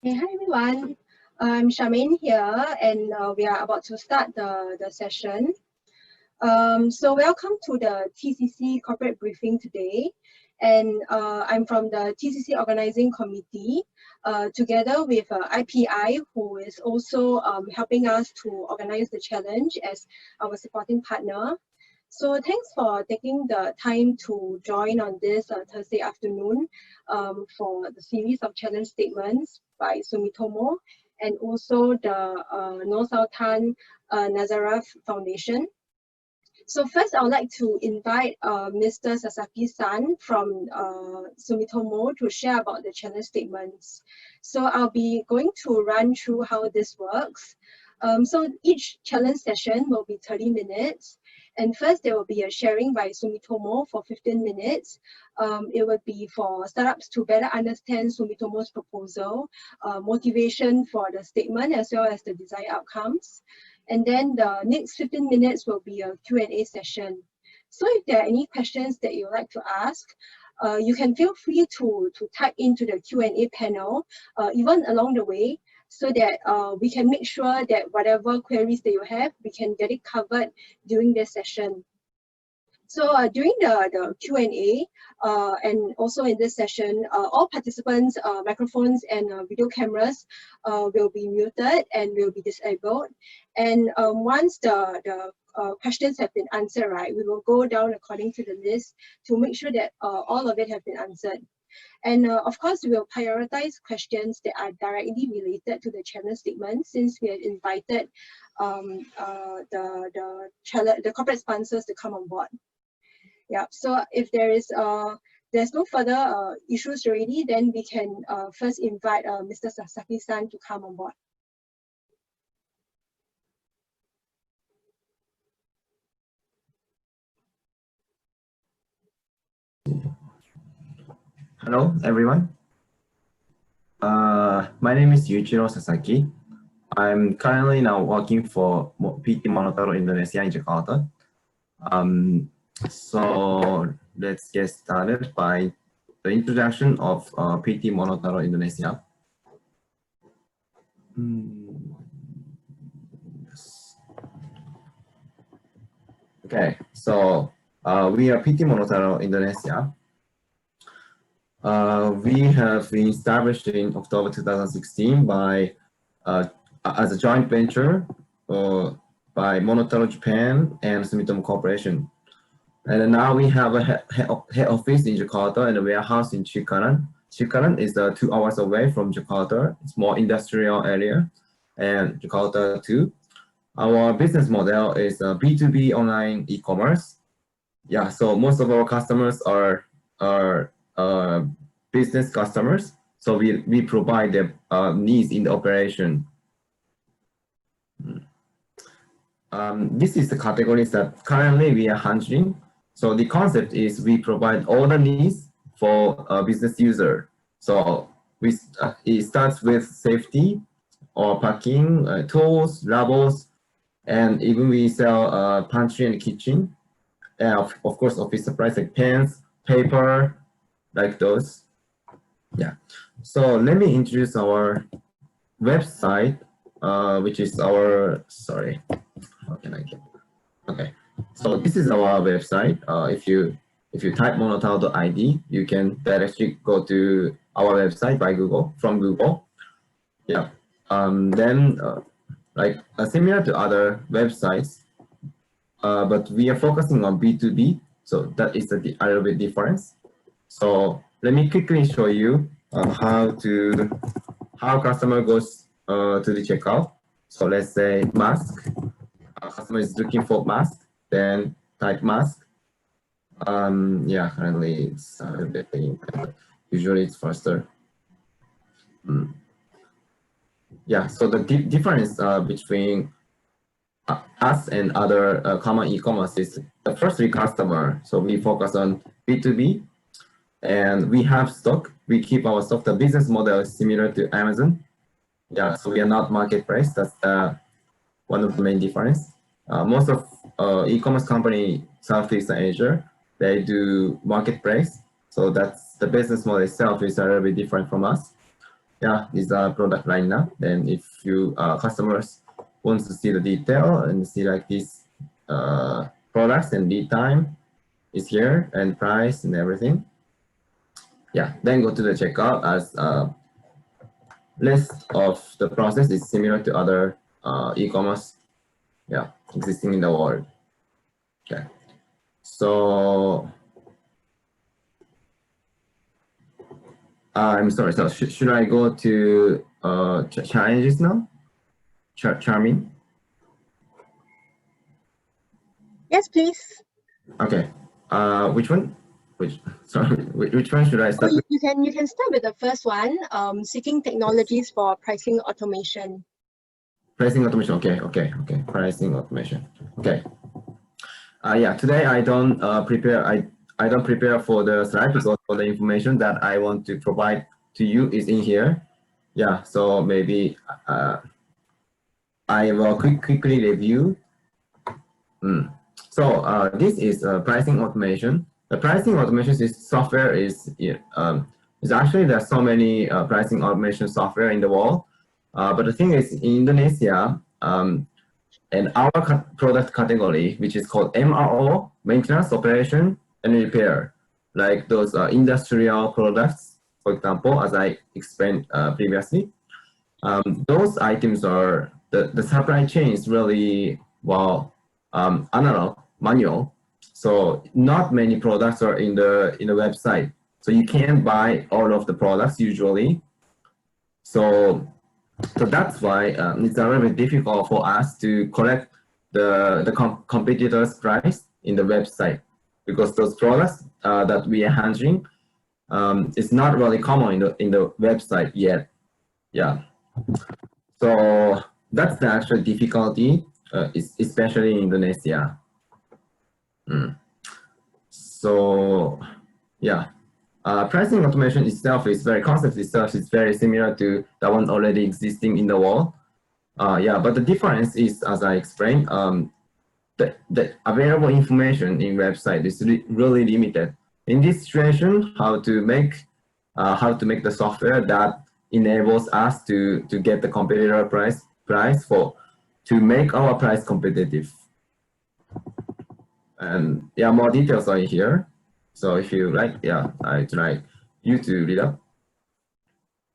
Hey, hi everyone. I'm Charmaine here, and we are about to start the session. So welcome to the TCC corporate briefing today. And I'm from the TCC organizing committee, together with IPI, who is also helping us to organize the challenge as our supporting partner. So thanks for taking the time to join on this Thursday afternoon for the series of challenge statements by Sumitomo and also the Nur Sultan Nazareth Foundation. So first, I would like to invite Mr. Sasaki-san from Sumitomo to share about the challenge statements. So I'll be going to run through how this works. So each challenge session will be 30 minutes. And first, there will be a sharing by Sumitomo for 15 minutes. It would be for startups to better understand Sumitomo's proposal, motivation for the statement, as well as the desired outcomes. And then the next 15 minutes will be a Q&A session. So if there are any questions that you would like to ask, you can feel free to type into the Q&A panel, even along the way, so that we can make sure that whatever queries that you have, we can get it covered during this session. So during the Q&A and also in this session, all participants' microphones and video cameras will be muted and will be disabled. And once the questions have been answered, right, we will go down according to the list to make sure that all of it have been answered. And of course, we will prioritize questions that are directly related to the challenge statement, since we have invited the corporate sponsors to come on board. Yeah, so if there's no further issues already, then we can first invite Mr. Sasaki-san to come on board. Hello, everyone. My name is Yuichiro Sasaki. I'm currently now working for PT Monotaro Indonesia in Jakarta. So let's get started by the introduction of PT Monotaro Indonesia. Yes. Okay, so we are PT Monotaro Indonesia. We have been established in October 2016 by as a joint venture by Monotaro Japan and Sumitomo Corporation. And now we have a head office in Jakarta and a warehouse in Cikarang. Cikarang is 2 hours away from Jakarta. It's more industrial area, and Jakarta too. Our business model is B2B online e-commerce. Yeah, so most of our customers are business customers. So we provide the needs in the operation. This is the categories that currently we are handling. So the concept is we provide all the needs for a business user. So it starts with safety or packing, tools, labels, and even we sell pantry and kitchen. And of course, office supplies like pens, paper, like those. Yeah. So let me introduce our website, which is our, sorry, how can I get, okay. So this is our website. If you type monotaro.id, you can directly go to our website by from Google. Yeah. Then like similar to other websites, but we are focusing on B2B. So that is a little bit difference. So let me quickly show you how customer goes to the checkout. So let's say mask. Customer is looking for mask. Then type mask. Yeah, currently it's a bit usually it's faster. Yeah, so the difference between us and other common e-commerce is the firstly customer. So we focus on B2B, and we have stock. We keep our stock. The business model is similar to Amazon. Yeah, so we are not marketplace. That's one of the main difference. Most of e-commerce company Southeast Asia, they do marketplace. So that's the business model itself is a little bit different from us. yeah, these are product lineup. Then if you customers wants to see the detail and see like these products and lead time is here and price and everything. Yeah, then go to the checkout as list of the process is similar to other e-commerce, yeah, existing in the world. Okay, so I'm sorry. So should I go to challenges now? Charming. Yes, please. Okay. Which one? Sorry. Which one should I start with? You can start with the first one. Seeking technologies for pricing automation. Pricing automation. Okay. Pricing automation. Okay. Yeah. Today I don't prepare. I don't prepare for the slide because all the information that I want to provide to you is in here. Yeah. So maybe I will quickly review. So this is pricing automation. The pricing automation software is actually there's so many pricing automation software in the world. But the thing is, in Indonesia, and our product category, which is called MRO, maintenance, operation, and repair, like those industrial products, for example, as I explained previously, those items are the supply chain is really analog, manual. So not many products are in the website. So you can't buy all of the products usually. So that's why it's a little bit difficult for us to collect the competitors' price in the website because those products that we are handling is not really common in the website yet. Yeah. So that's the actual difficulty, especially in Indonesia. So yeah. Pricing automation itself is concept itself is very similar to the one already existing in the world. Yeah, but the difference is, as I explained, the available information in website is really limited. In this situation, how to make the software that enables us to get the competitor price to make our price competitive. And yeah, more details are in here. So if you like, yeah, I'd like you to read up.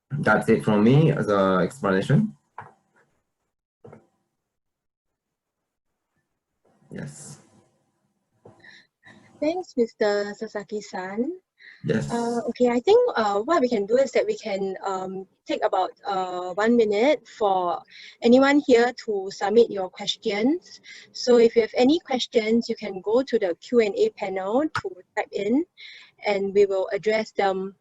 That's it from me as an explanation. Yes. Thanks, Mr. Sasaki-san. Yes. Okay, I think what we can do is that we can take about 1 minute for anyone here to submit your questions. So if you have any questions, you can go to the Q&A panel to type in and we will address them.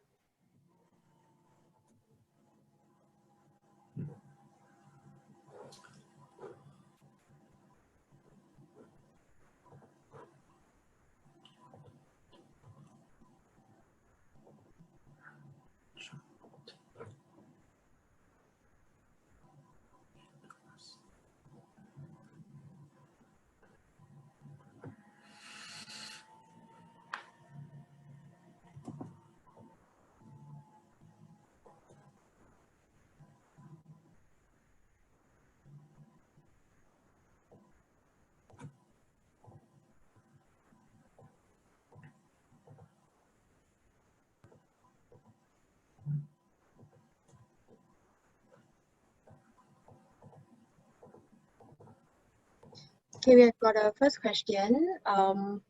Okay, we have got a first question. What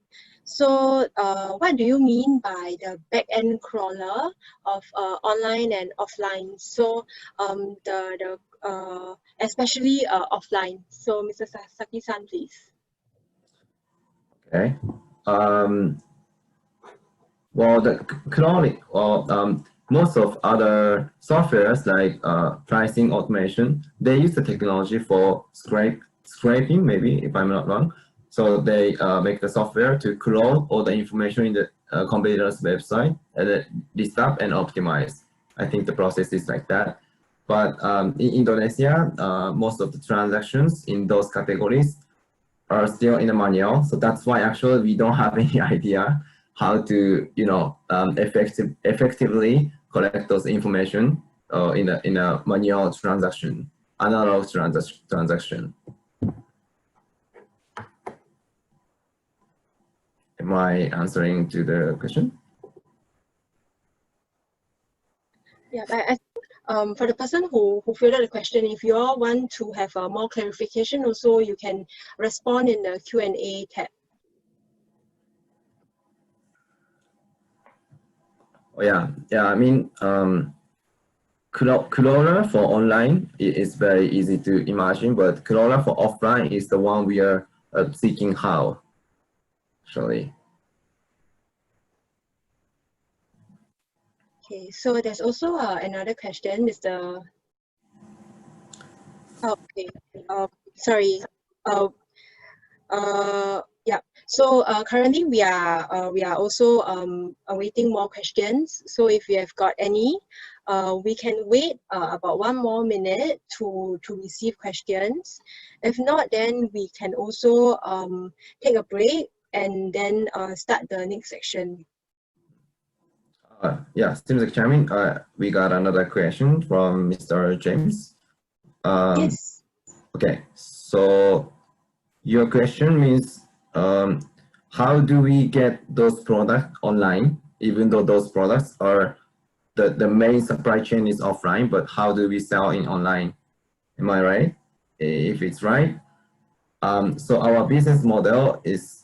do you mean by the back-end crawler of online and offline? So especially offline. So Mr. Sasaki-san, please. Okay. Well, the crawling, most of other softwares like pricing automation, they use the technology for scraping, maybe if I'm not wrong. So they make the software to crawl all the information in the competitor's website and then list up and optimize. I think the process is like that. But in Indonesia, most of the transactions in those categories are still in the manual. So that's why actually we don't have any idea how to, effectively collect those information. in a manual transaction, analog transaction. Am I answering to the question? Yeah, I think for the person who filled out the question, if you all want to have more clarification also, you can respond in the Q&A tab. Oh, yeah, I mean, crawler for online is very easy to imagine, but crawler for offline is the one we are seeking how, actually. Okay, so there's also another question. Is the okay? Sorry. Yeah. So currently we are also awaiting more questions. So if you have got any, we can wait about 1 more minute to receive questions. If not, then we can also take a break and then start the next section. Yeah, seems like Chairman, we got another question from Mr. James. Yes. Okay, so your question means how do we get those products online, even though those products are the main supply chain is offline, but how do we sell in online? Am I right? If it's right. So our business model is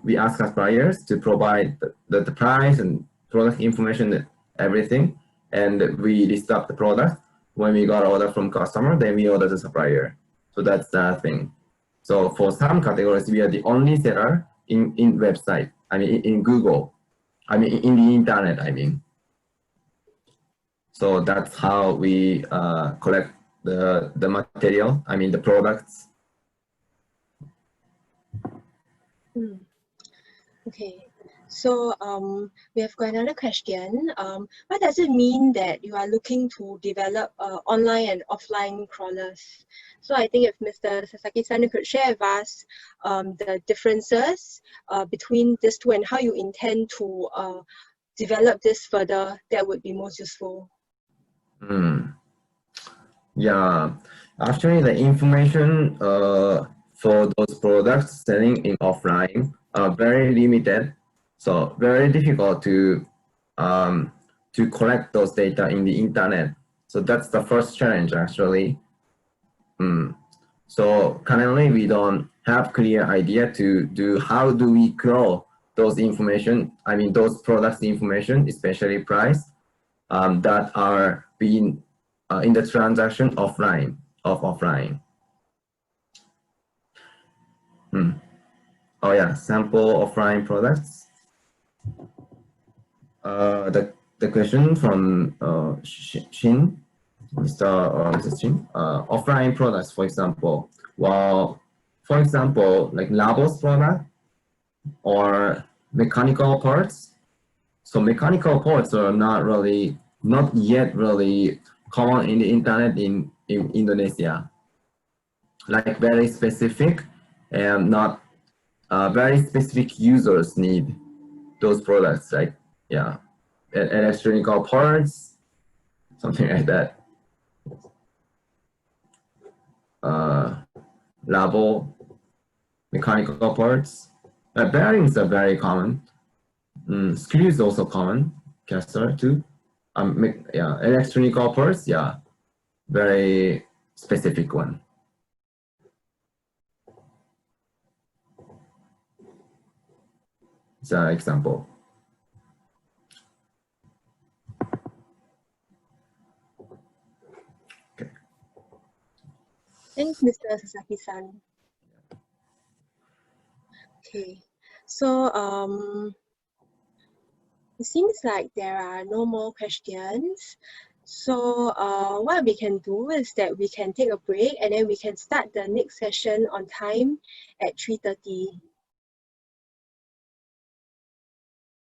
we ask suppliers to provide the price and product information, everything, and we list up the product. When we got order from customer, then we order the supplier. So that's the thing. So for some categories, we are the only seller in website. I mean, in Google. I mean, in the internet. I mean. So that's how we collect the material. I mean, the products. Okay. So we have got another question. What does it mean that you are looking to develop online and offline crawlers? So I think if Mr. Sasaki-san could share with us the differences between these two and how you intend to develop this further, that would be most useful. Yeah, actually the information for those products selling in offline are very limited. So very difficult to collect those data in the internet. So that's the first challenge actually. So currently we don't have clear idea to do how do we crawl those information, I mean those products information, especially price, that are being in the transaction offline. Oh yeah, sample offline products. The question from Shin, Mr. Shin, offline products, for example. Well, for example, like labels product or mechanical parts. So mechanical parts are not yet really common in the internet in Indonesia. Like very specific and not very specific users need those products, like yeah, electronical parts, something like that. Label, mechanical parts. Bearings are very common. Screws also common. Caster too. Yeah, electronical parts. Yeah, very specific one. It's an example. Okay. Thanks, Mr. Sasaki-san. Okay, so it seems like there are no more questions. So what we can do is that we can take a break and then we can start the next session on time at 3:30.